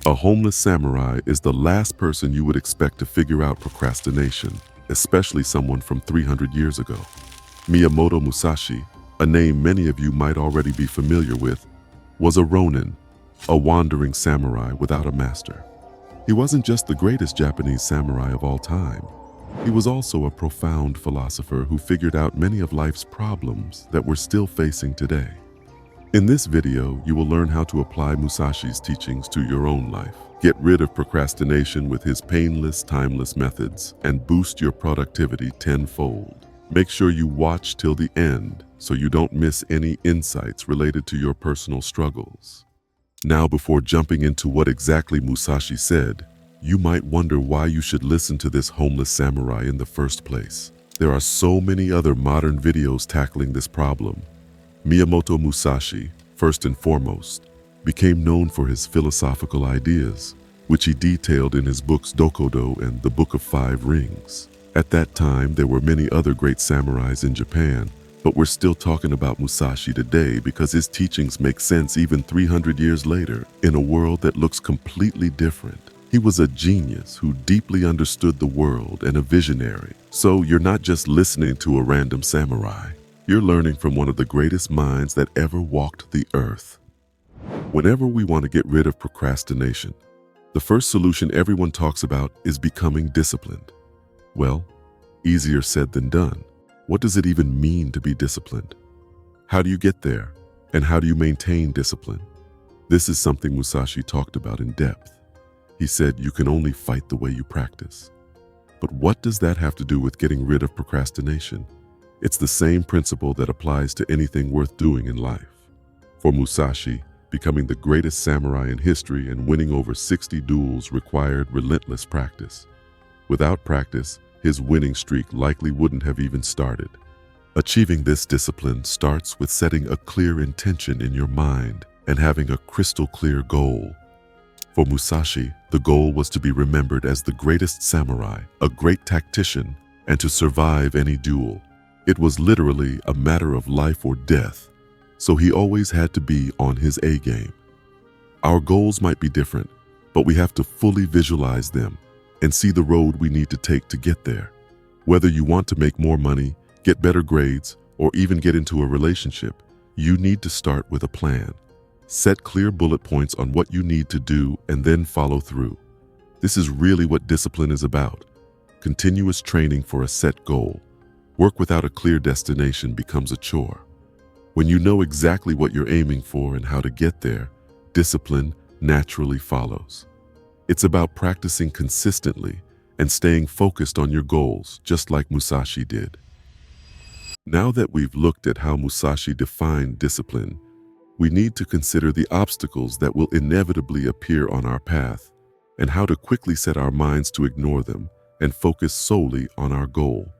A homeless samurai is the last person you would expect to figure out procrastination, especially someone from 300 years ago. Miyamoto Musashi, a name many of you might already be familiar with, was a ronin, a wandering samurai without a master. He wasn't just the greatest Japanese samurai of all time. He was also a profound philosopher who figured out many of life's problems that we're still facing today. In this video, you will learn how to apply Musashi's teachings to your own life. Get rid of procrastination with his painless, timeless methods and boost your productivity tenfold. Make sure you watch till the end so you don't miss any insights related to your personal struggles. Now, before jumping into what exactly Musashi said, you might wonder why you should listen to this homeless samurai in the first place. There are so many other modern videos tackling this problem. Miyamoto Musashi, first and foremost, became known for his philosophical ideas, which he detailed in his books Dokudo and the Book of Five Rings. At that time, there were many other great samurais in Japan, but we're still talking about Musashi today because his teachings make sense even 300 years later in a world that looks completely different. He was a genius who deeply understood the world and a visionary. So you're not just listening to a random samurai. You're learning from one of the greatest minds that ever walked the earth. Whenever we want to get rid of procrastination, the first solution everyone talks about is becoming disciplined. Well, easier said than done. What does it even mean to be disciplined? How do you get there? And how do you maintain discipline? This is something Musashi talked about in depth. He said you can only fight the way you practice. But what does that have to do with getting rid of procrastination? It's the same principle that applies to anything worth doing in life. For Musashi, becoming the greatest samurai in history and winning over 60 duels required relentless practice. Without practice, his winning streak likely wouldn't have even started. Achieving this discipline starts with setting a clear intention in your mind and having a crystal clear goal. For Musashi, the goal was to be remembered as the greatest samurai, a great tactician, and to survive any duel. It was literally a matter of life or death, so he always had to be on his A game. Our goals might be different, but we have to fully visualize them and see the road we need to take to get there. Whether you want to make more money, get better grades, or even get into a relationship, you need to start with a plan. Set clear bullet points on what you need to do and then follow through. This is really what discipline is about. Continuous training for a set goal. Work without a clear destination becomes a chore. When you know exactly what you're aiming for and how to get there, discipline naturally follows. It's about practicing consistently and staying focused on your goals, just like Musashi did. Now that we've looked at how Musashi defined discipline, we need to consider the obstacles that will inevitably appear on our path and how to quickly set our minds to ignore them and focus solely on our goal.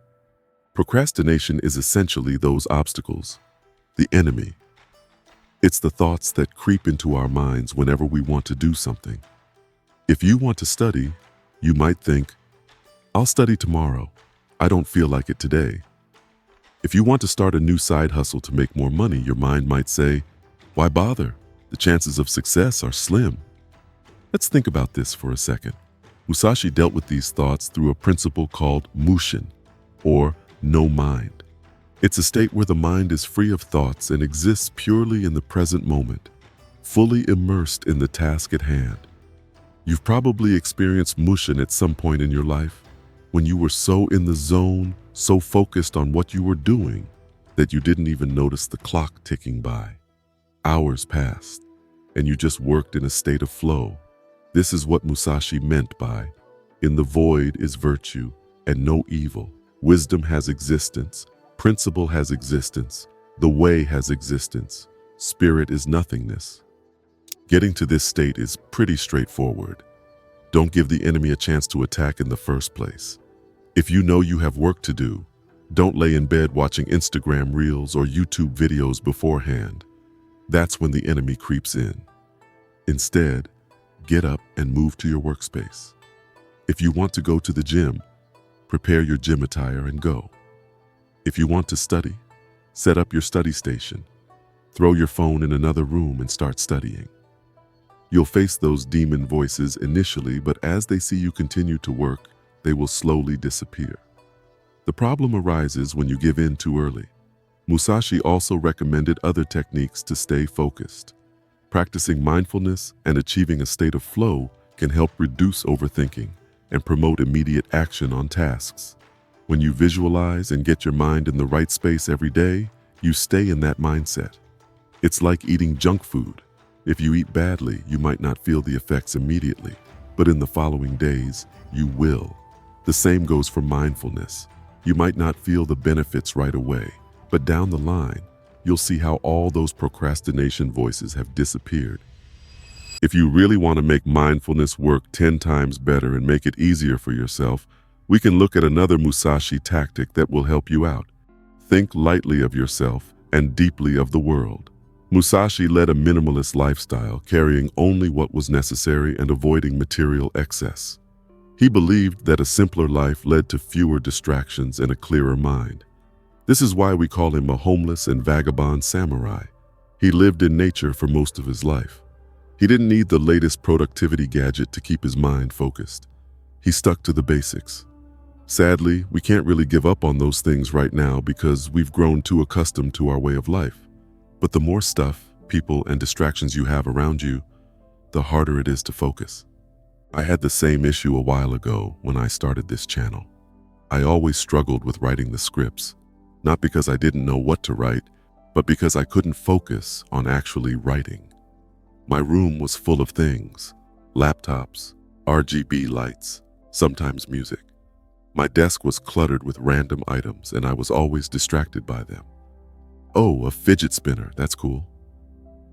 Procrastination is essentially those obstacles, the enemy. It's the thoughts that creep into our minds whenever we want to do something. If you want to study, you might think, I'll study tomorrow. I don't feel like it today. If you want to start a new side hustle to make more money, your mind might say, why bother? The chances of success are slim. Let's think about this for a second. Musashi dealt with these thoughts through a principle called mushin, or no mind. It's a state where the mind is free of thoughts and exists purely in the present moment, fully immersed in the task at hand. You've probably experienced mushin at some point in your life, when you were so in the zone, so focused on what you were doing, that you didn't even notice the clock ticking by. Hours passed, and you just worked in a state of flow. This is what Musashi meant by, in the void is virtue and no evil. Wisdom has existence, principle has existence, the way has existence, spirit is nothingness. Getting to this state is pretty straightforward. Don't give the enemy a chance to attack in the first place. If you know you have work to do, don't lay in bed watching Instagram reels or YouTube videos beforehand. That's when the enemy creeps in. Instead, get up and move to your workspace. If you want to go to the gym, prepare your gym attire and go. If you want to study, set up your study station. Throw your phone in another room and start studying. You'll face those demon voices initially, but as they see you continue to work, they will slowly disappear. The problem arises when you give in too early. Musashi also recommended other techniques to stay focused. Practicing mindfulness and achieving a state of flow can help reduce overthinking and promote immediate action on tasks. When you visualize and get your mind in the right space every day, you stay in that mindset. It's like eating junk food. If you eat badly, you might not feel the effects immediately, but in the following days, you will. The same goes for mindfulness. You might not feel the benefits right away, but down the line, you'll see how all those procrastination voices have disappeared. If you really want to make mindfulness work 10 times better and make it easier for yourself, we can look at another Musashi tactic that will help you out. Think lightly of yourself and deeply of the world. Musashi led a minimalist lifestyle, carrying only what was necessary and avoiding material excess. He believed that a simpler life led to fewer distractions and a clearer mind. This is why we call him a homeless and vagabond samurai. He lived in nature for most of his life. He didn't need the latest productivity gadget to keep his mind focused. He stuck to the basics. Sadly, we can't really give up on those things right now because we've grown too accustomed to our way of life. But the more stuff, people, and distractions you have around you, the harder it is to focus. I had the same issue a while ago when I started this channel. I always struggled with writing the scripts, not because I didn't know what to write, but because I couldn't focus on actually writing. My room was full of things: laptops, RGB lights, sometimes music. My desk was cluttered with random items, and I was always distracted by them. Oh, a fidget spinner, that's cool.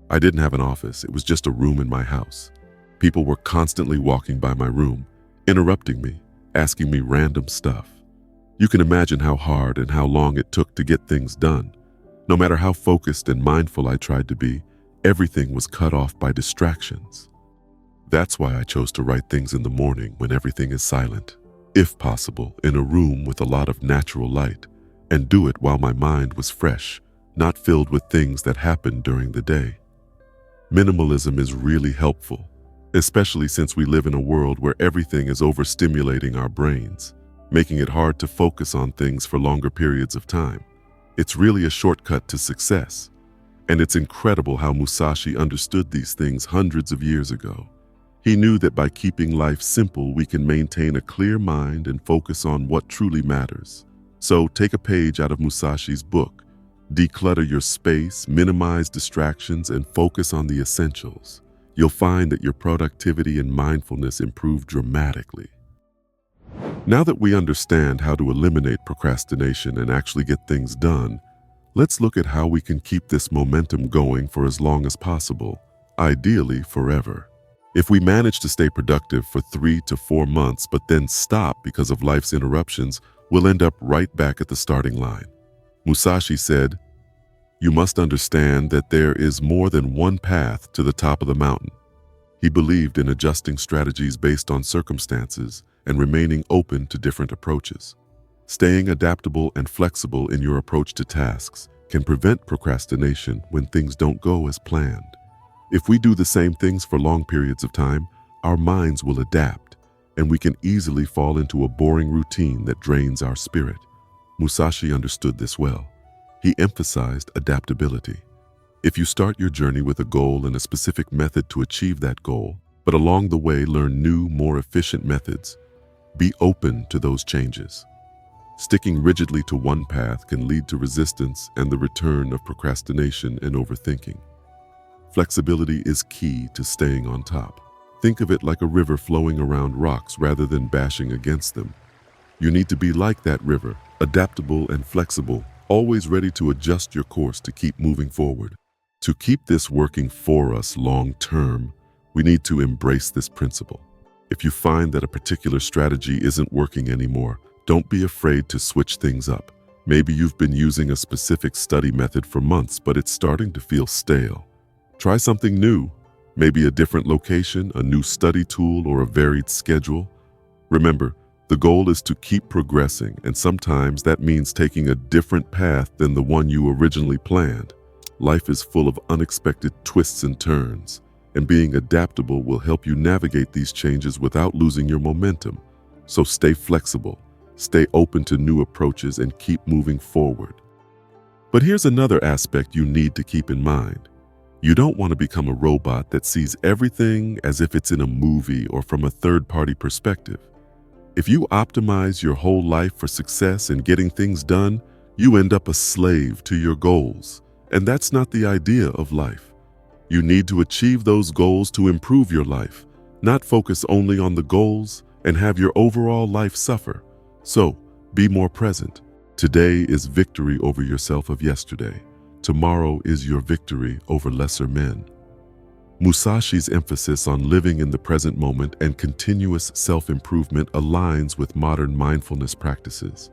I didn't have an office, it was just a room in my house. People were constantly walking by my room, interrupting me, asking me random stuff. You can imagine how hard and how long it took to get things done. No matter how focused and mindful I tried to be, everything was cut off by distractions. That's why I chose to write things in the morning when everything is silent, if possible, in a room with a lot of natural light, and do it while my mind was fresh, not filled with things that happened during the day. Minimalism is really helpful, especially since we live in a world where everything is overstimulating our brains, making it hard to focus on things for longer periods of time. It's really a shortcut to success, and it's incredible how Musashi understood these things hundreds of years ago. He knew that by keeping life simple, we can maintain a clear mind and focus on what truly matters. So take a page out of Musashi's book. Declutter your space, minimize distractions, and focus on the essentials. You'll find that your productivity and mindfulness improve dramatically. Now that we understand how to eliminate procrastination and actually get things done, let's look at how we can keep this momentum going for as long as possible, ideally forever. If we manage to stay productive for 3 to 4 months but then stop because of life's interruptions, we'll end up right back at the starting line. Musashi said, "You must understand that there is more than one path to the top of the mountain." He believed in adjusting strategies based on circumstances and remaining open to different approaches. Staying adaptable and flexible in your approach to tasks can prevent procrastination when things don't go as planned. If we do the same things for long periods of time, our minds will adapt, and we can easily fall into a boring routine that drains our spirit. Musashi understood this well. He emphasized adaptability. If you start your journey with a goal and a specific method to achieve that goal, but along the way learn new, more efficient methods, be open to those changes. Sticking rigidly to one path can lead to resistance and the return of procrastination and overthinking. Flexibility is key to staying on top. Think of it like a river flowing around rocks rather than bashing against them. You need to be like that river, adaptable and flexible, always ready to adjust your course to keep moving forward. To keep this working for us long term, we need to embrace this principle. If you find that a particular strategy isn't working anymore, don't be afraid to switch things up. Maybe you've been using a specific study method for months, but it's starting to feel stale. Try something new, maybe a different location, a new study tool, or a varied schedule. Remember, the goal is to keep progressing, and sometimes that means taking a different path than the one you originally planned. Life is full of unexpected twists and turns, and being adaptable will help you navigate these changes without losing your momentum. So stay flexible, stay open to new approaches, and keep moving forward. But here's another aspect you need to keep in mind. You don't want to become a robot that sees everything as if it's in a movie or from a third-party perspective. If you optimize your whole life for success and getting things done, you end up a slave to your goals. And that's not the idea of life. You need to achieve those goals to improve your life, not focus only on the goals and have your overall life suffer. So, be more present. Today is victory over yourself of yesterday. Tomorrow is your victory over lesser men. Musashi's emphasis on living in the present moment and continuous self-improvement aligns with modern mindfulness practices.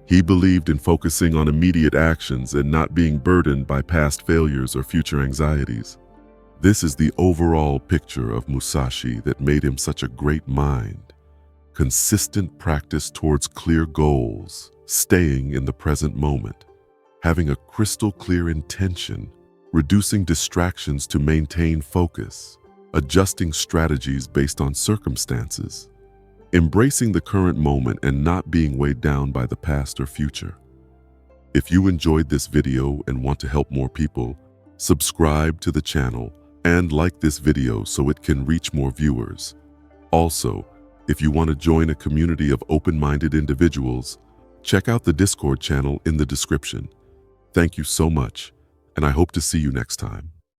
He believed in focusing on immediate actions and not being burdened by past failures or future anxieties. This is the overall picture of Musashi that made him such a great mind. Consistent practice towards clear goals, staying in the present moment, having a crystal clear intention, reducing distractions to maintain focus, adjusting strategies based on circumstances, embracing the current moment and not being weighed down by the past or future. If you enjoyed this video and want to help more people, subscribe to the channel and like this video so it can reach more viewers. Also, if you want to join a community of open-minded individuals, check out the Discord channel in the description. Thank you so much, and I hope to see you next time.